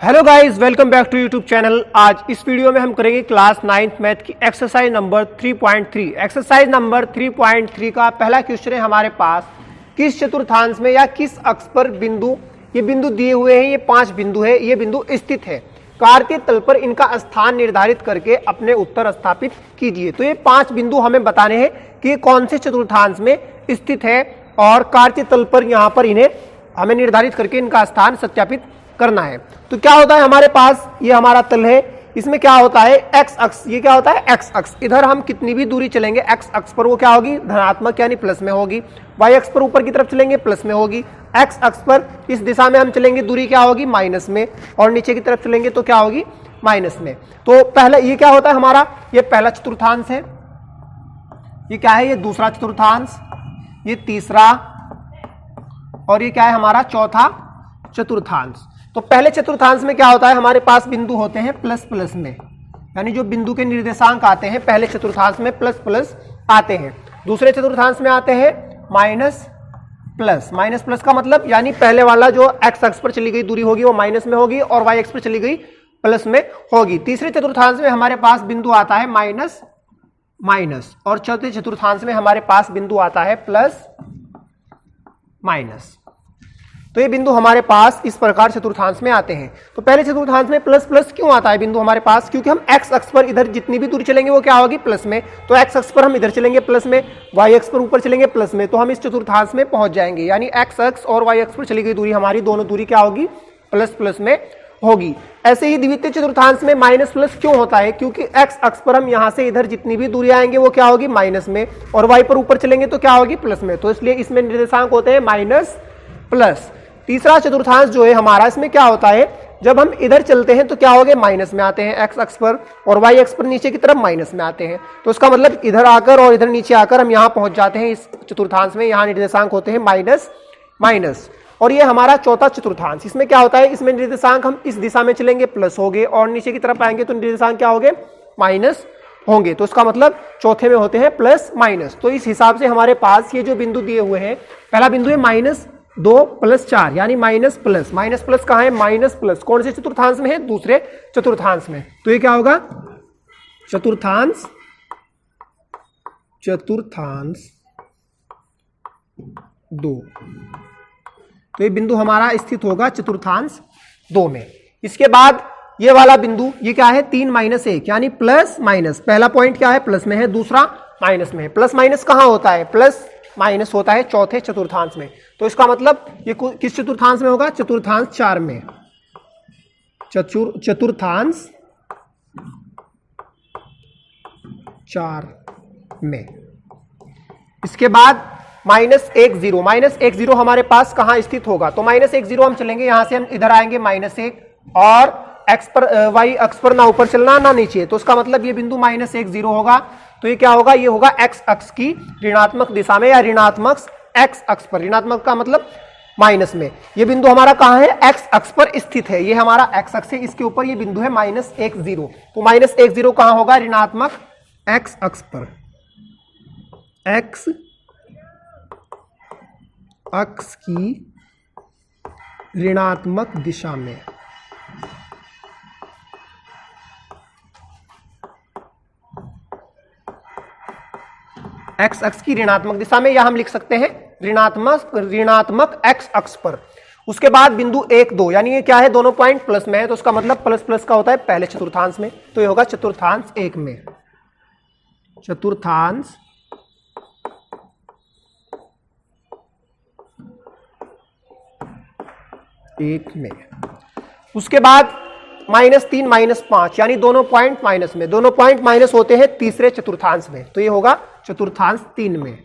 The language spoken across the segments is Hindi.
Hello guys, welcome back to YouTube channel. आज इस वीडियो में हम करेंगे क्लास 9th मैथ की एक्सरसाइज नंबर 3.3। एक्सरसाइज नंबर 3.3 का पहला क्वेश्चन है हमारे पास, किस चतुर्थांश में या किस अक्ष पर बिंदु, ये बिंदु दिए हुए हैं, ये 5 बिंदु है, ये बिंदु स्थित है। कार्तीय तल पर इनका स्थान निर्धारित करके अपने उत्तर स्थापित कीजिए। तो ये 5 बिंदु हमें बताने हैं कि कौन से चतुर्थांश में स्थित है और कार्तीय तल पर यहाँ पर इन्हें हमें निर्धारित करके इनका स्थान सत्यापित करना है। तो क्या होता है हमारे पास, ये हमारा तल है, इसमें क्या होता है एक्स अक्ष, ये क्या होता है एक्स अक्ष। इधर हम कितनी भी दूरी चलेंगे एक्स अक्ष पर वो क्या होगी, धनात्मक यानी प्लस में होगी। वाई अक्ष पर ऊपर की तरफ चलेंगे प्लस में होगी। एक्स अक्ष पर इस दिशा में हम चलेंगे, दूरी क्या होगी माइनस में, और नीचे की तरफ चलेंगे तो क्या होगी माइनस में। तो पहले ये क्या होता है हमारा, ये पहला चतुर्थांश है, ये क्या है, ये दूसरा चतुर्थांश, ये तीसरा, और ये क्या है हमारा चौथा चतुर्थांश। तो पहले चतुर्थांश में क्या होता है, हमारे पास बिंदु होते हैं प्लस प्लस में, यानी जो बिंदु के निर्देशांक आते हैं पहले चतुर्थांश में प्लस प्लस आते हैं। दूसरे चतुर्थांश में आते हैं माइनस प्लस। माइनस प्लस का मतलब यानी पहले वाला जो एक्स अक्ष पर चली गई दूरी होगी वो माइनस में होगी और वाई अक्ष पर चली गई प्लस में होगी। तीसरे चतुर्थांश में हमारे पास बिंदु आता है माइनस माइनस, और चौथे चतुर्थांश में हमारे पास बिंदु आता है प्लस माइनस। तो ये बिंदु हमारे पास इस प्रकार चतुर्थांश में आते हैं। तो पहले चतुर्थांश में प्लस प्लस क्यों आता है बिंदु हमारे पास, क्योंकि हम एक्स अक्ष पर इधर जितनी भी दूरी चलेंगे वो क्या होगी प्लस में। तो एक्स अक्ष पर हम इधर चलेंगे प्लस में, वाई अक्ष पर ऊपर चलेंगे प्लस में, तो हम इस चतुर्थांश में पहुंच जाएंगे। यानी एक्स अक्ष और वाई अक्ष पर चली गई दूरी हमारी दोनों दूरी क्या होगी प्लस प्लस में होगी। ऐसे ही द्वितीय चतुर्थांश में माइनस प्लस क्यों होता है, क्योंकि एक्स अक्ष पर हम यहां से इधर जितनी भी दूरी आएंगे वो क्या होगी माइनस में, और वाई पर ऊपर चलेंगे तो क्या होगी प्लस में। तो इसलिए इसमें निर्देशांक होते हैं माइनस प्लस। तीसरा चतुर्थांश जो है हमारा, इसमें क्या होता है, जब हम इधर चलते हैं तो क्या हो गए माइनस में आते हैं एक्स अक्ष पर, और वाई अक्ष पर नीचे की तरफ माइनस में आते हैं। तो इसका मतलब इधर आकर और इधर नीचे आकर हम यहां पहुंच जाते हैं इस चतुर्थांश में। यहां निर्देशांक होते हैं माइनस माइनस। और ये हमारा चौथा चतुर्थांश, इसमें क्या होता है, इसमें निर्देशांक हम इस दिशा में चलेंगे प्लस हो गए और नीचे की तरफ आएंगे तो निर्देशांक क्या हो गए माइनस होंगे। तो इसका मतलब चौथे में होते हैं प्लस माइनस। तो इस हिसाब से हमारे पास ये जो बिंदु दिए हुए हैं, पहला बिंदु है -2 + 4 यानी माइनस प्लस। माइनस प्लस कहां है, माइनस प्लस कौन से चतुर्थांश में है, दूसरे चतुर्थांश में। तो ये क्या होगा चतुर्थांश 2। तो ये बिंदु हमारा स्थित होगा चतुर्थांश 2 में। इसके बाद ये वाला बिंदु, ये क्या है 3 - 1 यानी प्लस माइनस। पहला पॉइंट क्या है प्लस में है, दूसरा माइनस में है। प्लस माइनस कहां होता है, प्लस माइनस होता है चौथे चतुर्थांश में। तो इसका मतलब ये किस चतुर्थांश में होगा, चतुर्थांश 4 में। चतुर्थांश 4 में। इसके बाद -1 0 हमारे पास कहां स्थित होगा, तो -1 0 हम चलेंगे, यहां से हम इधर आएंगे -1, और एक्स पर वाई अक्ष पर ना ऊपर चलना ना नीचे। तो उसका मतलब ये बिंदु -1 0 होगा। तो ये क्या होगा, ये होगा एक्स अक्ष की ऋणात्मक दिशा में या ऋणात्मक एक्स अक्ष पर। ऋणात्मक का मतलब माइनस में। ये बिंदु हमारा कहां है, एक्स अक्ष पर स्थित है। ये हमारा एक्स अक्ष है, इसके ऊपर ये बिंदु है -1 0। तो -1 0 कहां होगा, ऋणात्मक एक्स अक्ष पर, एक्स अक्ष की ऋणात्मक दिशा में। एक्स अक्ष की ऋणात्मक दिशा में, या हम लिख सकते हैं ऋणात्मक एक्स अक्ष पर। उसके बाद बिंदु 1 2 यानी ये क्या है, दोनों पॉइंट प्लस में है, तो उसका मतलब प्लस प्लस का होता है पहले चतुर्थांश में। तो ये होगा चतुर्थांश 1 में। चतुर्थांश 1 में। उसके बाद -3 - 5 यानी दोनों पॉइंट माइनस में। दोनों पॉइंट माइनस होते हैं तीसरे चतुर्थांश में। तो ये होगा चतुर्थांश 3 में।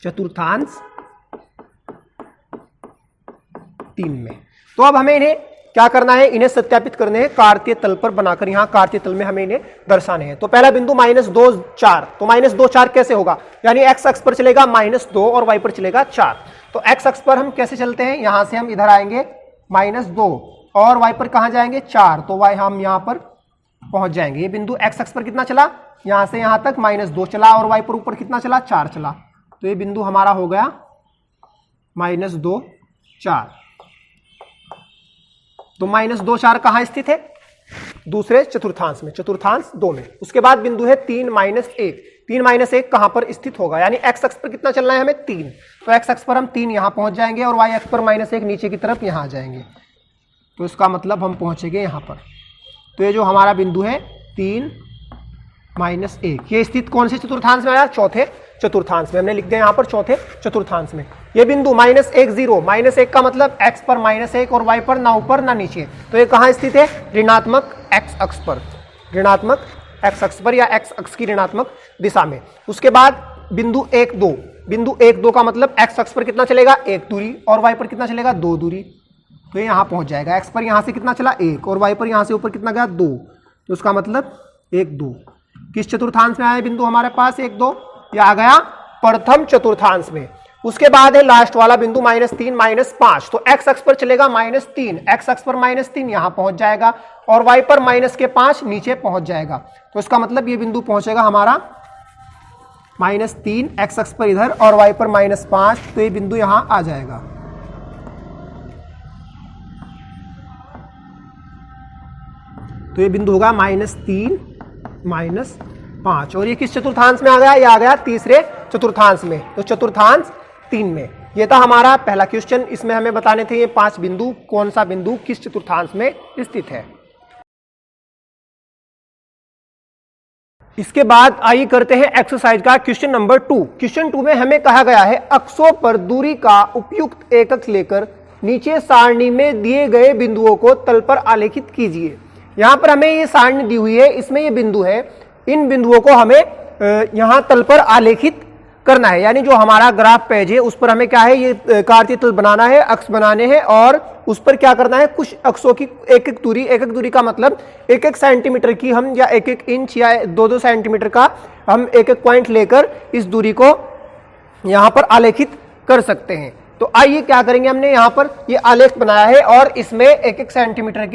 चतुर्थांश 3 में। तो अब हमें इन्हें क्या करना है, इन्हें सत्यापित करने हैं कार्तीय तल पर बनाकर। यहां कार्तीय तल में हमें इन्हें दर्शाने हैं। तो पहला बिंदु -2 4। तो -2 4 कैसे होगा, यानी एक्स अक्ष पर चलेगा -2 और वाई पर चलेगा 4। तो एक्स अक्ष पर हम कैसे चलते हैं, यहां से हम इधर आएंगे -2 और वाई पर कहां जाएंगे 4। तो वाई हम यहां पर पहुंच जाएंगे। ये बिंदु एक्स अक्ष पर कितना चला, यहां से यहां तक -2 चला, और वाई पर ऊपर कितना चला 4 चला। तो ये बिंदु हमारा हो गया -2 4। तो -2 4 कहां स्थित है? दूसरे चतुर्थांश में, चतुर्थांश 2 में। उसके बाद बिंदु है 3 -1, 3 -1 कहां पर स्थित होगा? यानी एक्स अक्ष पर कितना चलना है हमें? 3, तो एक्स अक्ष पर हम 3 यहां पहुंच जाएंगे और वाई अक्ष पर -1 नीचे की तरफ यहां आ जाएंगे, तो इसका मतलब हम पहुंचेंगे यहां पर। तो ये जो हमारा बिंदु है 3 -1, ये स्थित कौन से चतुर्थांश में आया? चौथे चतुर्थांश में। हमने लिख दिया यहां पर चौथे चतुर्थांश में। ये बिंदु -1 0, -1 का मतलब x पर -1 और y पर ना ऊपर ना नीचे, तो ये कहां स्थित है? ऋणात्मक x अक्ष पर, ऋणात्मक x अक्ष पर या x अक्ष की ऋणात्मक दिशा में। उसके बाद बिंदु 1 2, बिंदु 1 2 का मतलब x अक्ष पर कितना चलेगा? 1 दूरी, और y पर कितना चलेगा? 2 दूरी, तो ये यहां पहुंच जाएगा। x पर यहां से कितना चला? 1, और y पर यहां से ऊपर कितना गया? 2, तो उसका मतलब 1 2। किस चतुर्थांश में आया बिंदु हमारे पास? 1 2, यह आ गया प्रथम चतुर्थांश में। उसके बाद है लास्ट वाला बिंदु -3 -5, तो x अक्ष पर चलेगा -3, x अक्ष पर -3 यहां पहुंच जाएगा और y पर -5 नीचे पहुंच जाएगा, तो इसका मतलब ये बिंदु पहुंचेगा हमारा -3 x अक्ष पर इधर और y पर -5, तो ये बिंदु यहां आ जाएगा। तो ये बिंदु होगा -3 -5, और ये किस चतुर्थांश में आ गया? ये आ गया तीसरे चतुर्थांश में, तो चतुर्थांश 3 में। ये था हमारा पहला क्वेश्चन। इसमें हमें बताने थे ये 5 बिंदु, कौन सा बिंदु किस चतुर्थांश में स्थित है। इसके बाद आइए करते हैं एक्सरसाइज का क्वेश्चन नंबर 2। क्वेश्चन 2 में हमें कहा गया है अक्षों पर दूरी का उपयुक्त एकक लेकर नीचे सारणी में दिए गए बिंदुओं को तल पर आलेखित कीजिए। यहां पर हमें ये सारणी दी हुई है, इसमें ये बिंदु है, इन बिंदुओं को हमें यहां तल पर आलेखित करना है। यानी जो हमारा ग्राफ पेज है उस पर हमें क्या है? ये कार्तीय तल बनाना है, अक्ष बनाने हैं, और उस पर क्या करना है? कुछ अक्षों की एक एक दूरी का मतलब 1 सेंटीमीटर की हम, या 1 इंच या 2 सेंटीमीटर का हम 1 पॉइंट लेकर इस दूरी को यहां पर आलेखित कर सकते हैं। तो आइए क्या करेंगे, हमने यहाँ पर ये आलेख बनाया है और इसमें 1 सेंटीमीटर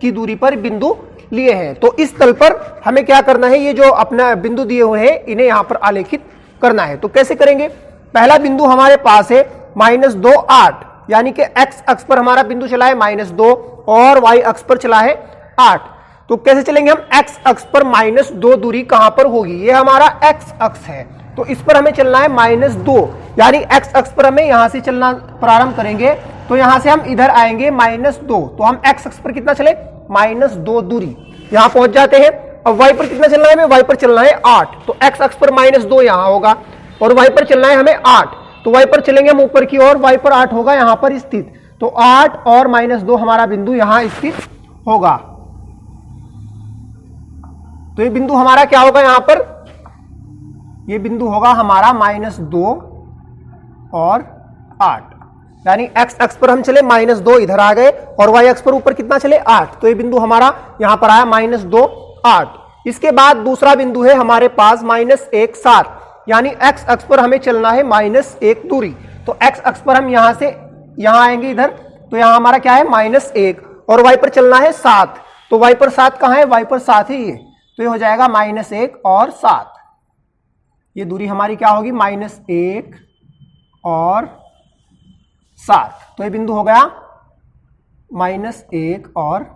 की दूरी पर बिंदु लिए हैं। तो इस तल पर हमें क्या करना है? ये जो अपना बिंदु दिए हुए हैं इन्हें यहाँ पर आलेखित करना है। तो कैसे करेंगे? पहला बिंदु हमारे पास है -2 8, यानी कि x अक्ष पर हमारा बिंदु चला है -2 और y अक्ष पर चला है 8। तो कैसे चलेंगे हम? x अक्ष पर -2 दूरी कहां पर होगी? ये हमारा x अक्ष है, तो इस पर हमें चलना है -2, यानी x अक्ष पर हमें यहां से चलना प्रारंभ करेंगे, तो यहां से हम इधर आएंगे -2, तो हम x अक्ष पर कितना चले? -2 दूरी, यहां पहुंच जाते हैं। अब y पर कितना चलना है हमें? y पर चलना है 8, तो x अक्ष पर -2 यहां होगा और y पर चलना है हमें 8, तो y पर चलेंगे हम ऊपर की ओर, y पर 8 होगा यहां पर स्थित, तो 8 और -2 हमारा बिंदु यहां स्थित होगा। तो ये बिंदु हमारा क्या होगा यहां पर? ये बिंदु होगा हमारा -2 और 8, यानी x अक्ष पर हम चले -2 इधर आ गए और y अक्ष पर ऊपर कितना चले? 8, तो ये बिंदु हमारा यहां पर आया -2 8। इसके बाद दूसरा बिंदु है हमारे पास -1 7, यानी x अक्ष पर हमें चलना है -1 दूरी, तो x अक्ष पर हम यहां से यहां आएंगे इधर, तो यहां हमारा क्या है? -1, और y पर चलना है 7, तो y पर 7 कहां है? y पर 7 है ये, तो ये हो जाएगा -1 और 7। ये दूरी हमारी क्या होगी? -1 और 7, तो ये बिंदु हो गया -1 और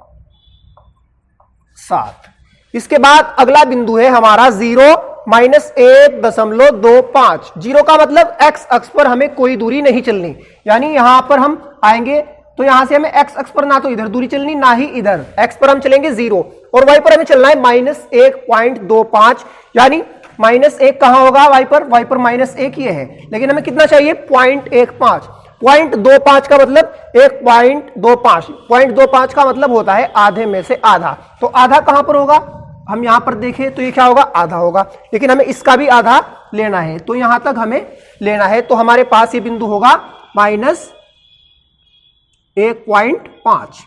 7। इसके बाद अगला बिंदु है हमारा 0 -1.25। 0 का मतलब x अक्ष पर हमें कोई दूरी नहीं चलनी, यानी यहां पर हम आएंगे तो यहां से हमें x अक्ष पर ना तो इधर दूरी चलनी ना ही इधर, x पर हम चलेंगे 0 और y पर हमें चलना है -1.25, यानी -1 कहां होगा? y पर -1 ये है, लेकिन हमें कितना चाहिए? 0.15। 0.25 का मतलब 1.25, 0.25 का मतलब होता है आधे में से आधा, तो आधा कहां पर होगा? हम यहां पर देखें तो ये क्या होगा? आधा होगा, लेकिन हमें इसका भी आधा लेना है, तो यहां तक हमें लेना है, तो हमारे पास ये बिंदु होगा -1.5,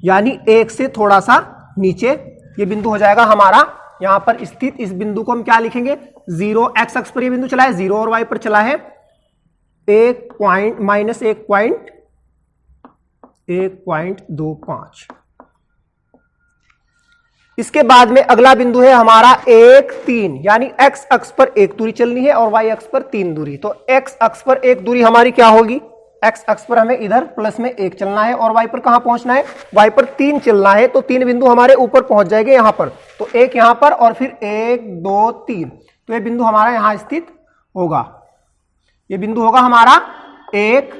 यानी 1 से थोड़ा सा नीचे ये बिंदु हो जाएगा हमारा यहां पर स्थित। इस बिंदु को हम क्या लिखेंगे? 0, x अक्ष पर ये बिंदु चला है 0 और y पर चला है -1.25। इसके बाद में अगला बिंदु है हमारा 1 3, यानी x अक्ष पर 1 दूरी चलनी है और y अक्ष पर 3 दूरी, तो x अक्ष पर 1 दूरी हमारी क्या होगी? एक्स अक्ष पर हमें इधर प्लस में 1 चलना है और वाई पर कहां पहुंचना है, वाई पर 3 चलना है। तो 3 बिंदु हमारे ऊपर पहुंच जाएंगे यहां पर, तो एक यहां पर और फिर 1 2 3, तो ये बिंदु हमारा यहां स्थित होगा। ये बिंदु होगा हमारा 1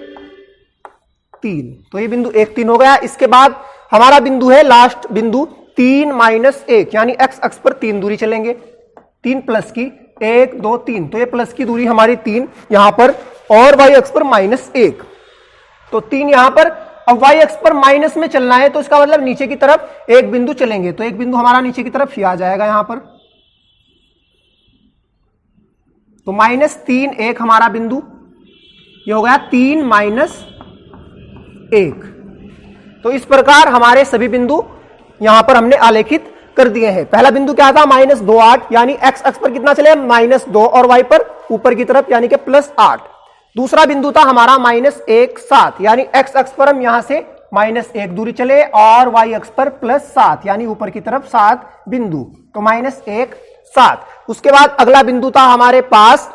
3, तो ये बिंदु 1 3 हो गया। इसके बाद हमारा बिंदु है लास्ट बिंदु 3 - 1, यानी एक्स अक्ष पर 3 दूरी चलेंगे, 3 प्लस की 1 2 3, तो ये प्लस की दूरी हमारी 3 यहां पर और वाई अक्ष पर -1, तो 3 यहां पर। अब वाई अक्ष पर माइनस में चलना है तो इसका मतलब नीचे की तरफ एक बिंदु चलेंगे, तो एक बिंदु हमारा नीचे की तरफ ही आ जाएगा यहां पर, तो -3 1 हमारा बिंदु, ये हो गया 3 - 1। तो इस प्रकार हमारे सभी बिंदु यहां पर हमने आलेखित कर दिए हैं। पहला बिंदु क्या था -2 8, यानी एक्स अक्ष पर कितना चले -2 और वाई पर ऊपर की तरफ यानी कि +8। दूसरा बिंदु था हमारा -1 7, यानी एक्स अक्ष पर हम यहां से -1 दूरी चले और वाई अक्ष पर +7, यानी ऊपर की तरफ 7 बिंदु, तो -1 7। उसके बाद अगला बिंदु था हमारे पास,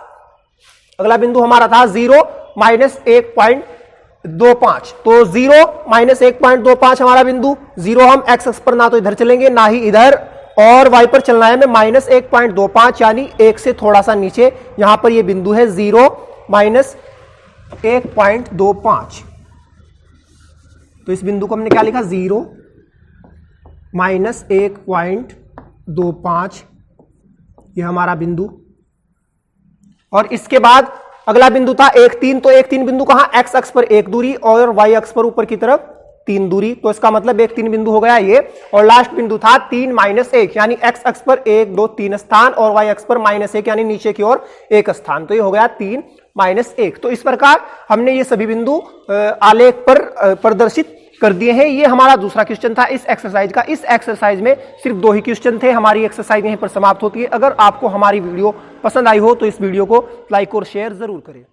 अगला बिंदु हमारा था 0 -1.25, तो 0 -1.25 हमारा बिंदु। 0 हम एक्स अक्ष पर ना तो इधर चलेंगे ना ही इधर, और वाई पर चलना है हमें -1.25, यानी 1 से थोड़ा सा नीचे यहां पर ये बिंदु है 0 -1.25। तो इस बिंदु को हमने क्या लिखा 0 -1.25, ये हमारा बिंदु। और इसके बाद अगला बिंदु था 1 3, तो 1 3 बिंदु कहां, एक्स अक्ष पर 1 दूरी और वाई अक्ष पर ऊपर की तरफ 3 दूरी, तो इसका मतलब 1 3 बिंदु हो गया ये। और लास्ट बिंदु था 3 - 1, यानी एक्स अक्ष पर 1 2 3 स्थान और वाई अक्ष पर -1, यानी नीचे की ओर 1 स्थान, तो ये हो गया 3 - 1। तो इस प्रकार हमने ये सभी बिंदु आलेख पर प्रदर्शित कर दिए हैं। ये हमारा दूसरा क्वेश्चन था इस एक्सरसाइज का। इस एक्सरसाइज में सिर्फ 2 ही क्वेश्चन थे। हमारी एक्सरसाइज यहीं पर समाप्त होती है। अगर आपको हमारी वीडियो पसंद आई हो तो इस वीडियो को लाइक और शेयर जरूर करें।